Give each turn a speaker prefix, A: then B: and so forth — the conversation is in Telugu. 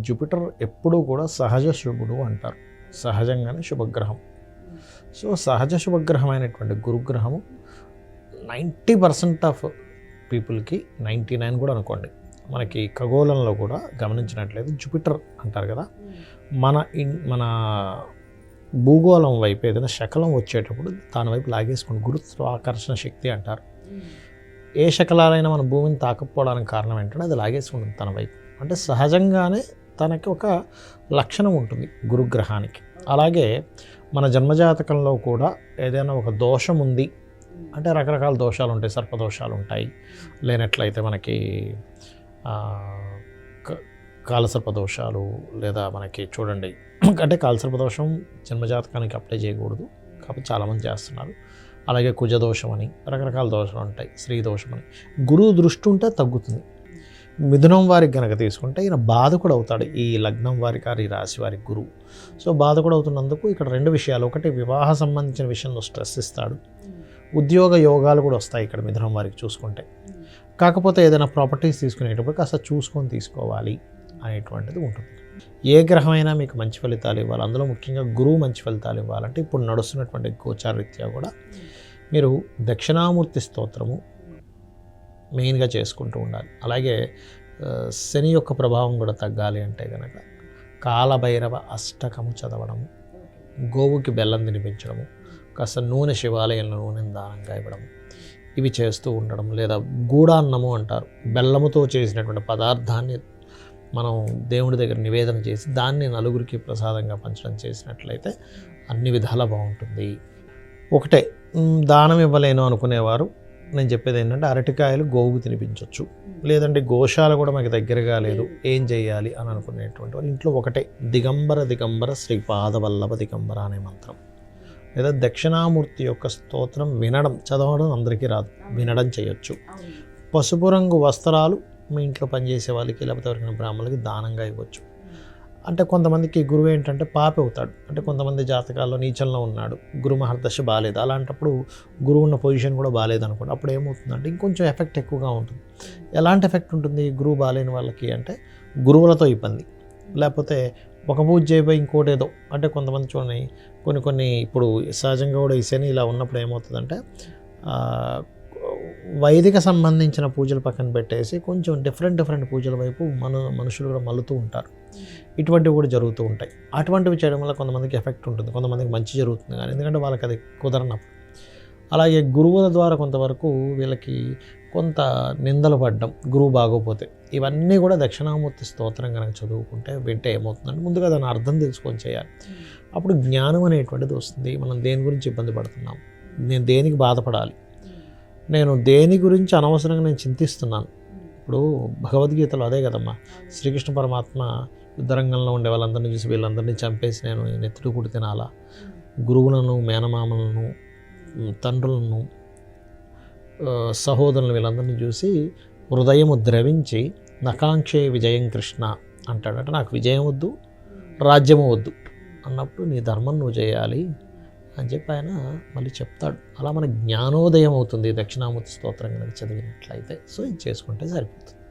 A: జూపిటర్ ఎప్పుడూ కూడా సహజ శుభుడు అంటారు, సహజంగానే శుభగ్రహం. సో సహజ శుభగ్రహమైనటువంటి గురుగ్రహము 90% ఆఫ్ పీపుల్కి, 99 కూడా అనుకోండి, మనకి ఖగోళంలో కూడా గమనించినట్లయితే జూపిటర్ అంటారు కదా, మన భూగోళం వైపు ఏదైనా శకలం వచ్చేటప్పుడు దాని వైపు లాగేసుకుని గురుత్వాకర్షణ శక్తి అంటారు. ఏ శకలాలైనా మన భూమిని తాకపోవడానికి కారణం ఏంటంటే అది లాగేసుకుంటుంది తన వైపు. అంటే సహజంగానే తనకి ఒక లక్షణం ఉంటుంది గురుగ్రహానికి. అలాగే మన జన్మజాతకంలో కూడా ఏదైనా ఒక దోషం ఉంది అంటే రకరకాల దోషాలు ఉంటాయి, సర్పదోషాలు ఉంటాయి, లేనట్లయితే మనకి కాలసర్పదోషాలు, లేదా మనకి చూడండి అంటే కాలసర్పదోషం జన్మజాతకానికి అప్లై చేయకూడదు కాబట్టి చాలామంది చేస్తున్నారు. అలాగే కుజదోషం అని రకరకాల దోషాలు ఉంటాయి, స్త్రీ దోషం అని. గురువు దృష్టి ఉంటే తగ్గుతుంది. మిథునం వారికి కనుక తీసుకుంటే ఈయన బాధకుడు అవుతాడు, ఈ లగ్నం వారికి ఈ రాశి వారికి గురువు. సో బాధకుడు అవుతున్నందుకు ఇక్కడ రెండు విషయాలు, ఒకటి వివాహ సంబంధించిన విషయంలో స్ట్రెస్ ఇస్తాడు, ఉద్యోగ యోగాలు కూడా వస్తాయి ఇక్కడ మిథునం వారికి చూసుకుంటే. కాకపోతే ఏదైనా ప్రాపర్టీస్ తీసుకునేటప్పుడు కాస్త చూసుకొని తీసుకోవాలి అనేటువంటిది ఉంటుంది. ఏ గ్రహమైనా మీకు మంచి ఫలితాలు ఇవ్వాలి, అందులో ముఖ్యంగా గురువు మంచి ఫలితాలు ఇవ్వాలంటే ఇప్పుడు నడుస్తున్నటువంటి గోచారరీత్యా కూడా మీరు దక్షిణామూర్తి స్తోత్రము మెయిన్గా చేసుకుంటూ ఉండాలి. అలాగే శని యొక్క ప్రభావం కూడా తగ్గాలి అంటే కనుక కాలభైరవ అష్టకము చదవడము, గోవుకి బెల్లం తినిపించడము, కాస్త నూనె శివాలయంలో నూనెను దానంగా ఇవ్వడము, ఇవి చేస్తూ ఉండడం. లేదా గూడాన్నము అంటారు, బెల్లముతో చేసినటువంటి పదార్థాన్ని మనం దేవుడి దగ్గర నివేదన చేసి దాన్ని నలుగురికి ప్రసాదంగా పంచడం చేసినట్లయితే అన్ని విధాలా బాగుంటుంది. ఒకటే దానం ఇవ్వలేను అనుకునేవారు నేను చెప్పేది ఏంటంటే అరటికాయలు గోవుకు తినిపించవచ్చు. లేదంటే గోశాల కూడా మనకి దగ్గరగా లేదు, ఏం చేయాలి అని అనుకునేటువంటి వాళ్ళు ఇంట్లో ఒకటే దిగంబర దిగంబర శ్రీపాదవల్లభ దిగంబర అనే మంత్రం, లేదా దక్షిణామూర్తి యొక్క స్తోత్రం వినడం, చదవడం అందరికీ రాదు, వినడం చేయొచ్చు. పసుపు రంగు వస్త్రాలు మీ ఇంట్లో పనిచేసే వాళ్ళకి లేకపోతే ఎవరికైనా బ్రాహ్మణులకి దానంగా ఇవ్వచ్చు. అంటే కొంతమందికి గురువు ఏంటంటే పాపి అవుతాడు, అంటే కొంతమంది జాతకాల్లో నీచంలో ఉన్నాడు, గురు మహర్దశ బాగాలేదు, అలాంటప్పుడు గురువు ఉన్న పొజిషన్ కూడా బాగాలేదు అనుకోండి, అప్పుడు ఏమవుతుందంటే ఇంకొంచెం ఎఫెక్ట్ ఎక్కువగా ఉంటుంది. ఎలాంటి ఎఫెక్ట్ ఉంటుంది గురువు బాగాలేని వాళ్ళకి అంటే గురువులతో ఇబ్బంది, లేకపోతే ఒక పూజ చేయబోయి ఇంకోటి ఏదో, అంటే కొంతమంది చూడండి కొన్ని ఇప్పుడు సహజంగా కూడా ఈ శని ఇలా ఉన్నప్పుడు ఏమవుతుందంటే వైదిక సంబంధించిన పూజలు పక్కన పెట్టేసి కొంచెం డిఫరెంట్ పూజల వైపు మనుషులు కూడా మల్లుతూ ఉంటారు. ఇటువంటివి కూడా జరుగుతూ ఉంటాయి. అటువంటివి చేయడం వల్ల కొంతమందికి ఎఫెక్ట్ ఉంటుంది, కొంతమందికి మంచి జరుగుతుంది, కానీ ఎందుకంటే వాళ్ళకి అది కుదరనప్పుడు. అలాగే గురువుల ద్వారా కొంతవరకు వీళ్ళకి కొంత నిందలు పడ్డం, గురువు బాగోపోతే, ఇవన్నీ కూడా దక్షిణామూర్తి స్తోత్రం కనుక చదువుకుంటే వింటే ఏమవుతుందంటే ముందుగా దాని అర్థం తెలుసుకొని చేయాలి. అప్పుడు జ్ఞానం అనేటువంటిది వస్తుంది. మనం దేని గురించి ఇబ్బంది పడుతున్నాం, నేను దేనికి బాధపడాలి, నేను దేని గురించి అనవసరంగా నేను చింతిస్తున్నాను. ఇప్పుడు భగవద్గీతలో అదే కదమ్మా, శ్రీకృష్ణ పరమాత్మ యుద్ధరంగంలో ఉండే వాళ్ళందరినీ చూసి వీళ్ళందరినీ చంపేసి నేను నెత్తుడు కుడి తినాలా, గురువులను, మేనమామలను, తండ్రులను, సహోదరులను వీళ్ళందరినీ చూసి హృదయము ద్రవించి నకాంక్షే విజయం కృష్ణ అంటాడు. అంటే నాకు విజయం వద్దు, రాజ్యము వద్దు అన్నప్పుడు నీ ధర్మం నువ్వు చేయాలి అని చెప్పి ఆయన మళ్ళీ చెప్తాడు. అలా మన జ్ఞానోదయం అవుతుంది దక్షిణామూర్తి స్తోత్రం కనుక చదివినట్లయితే. సో ఇది చేసుకుంటే సరిపోతుంది.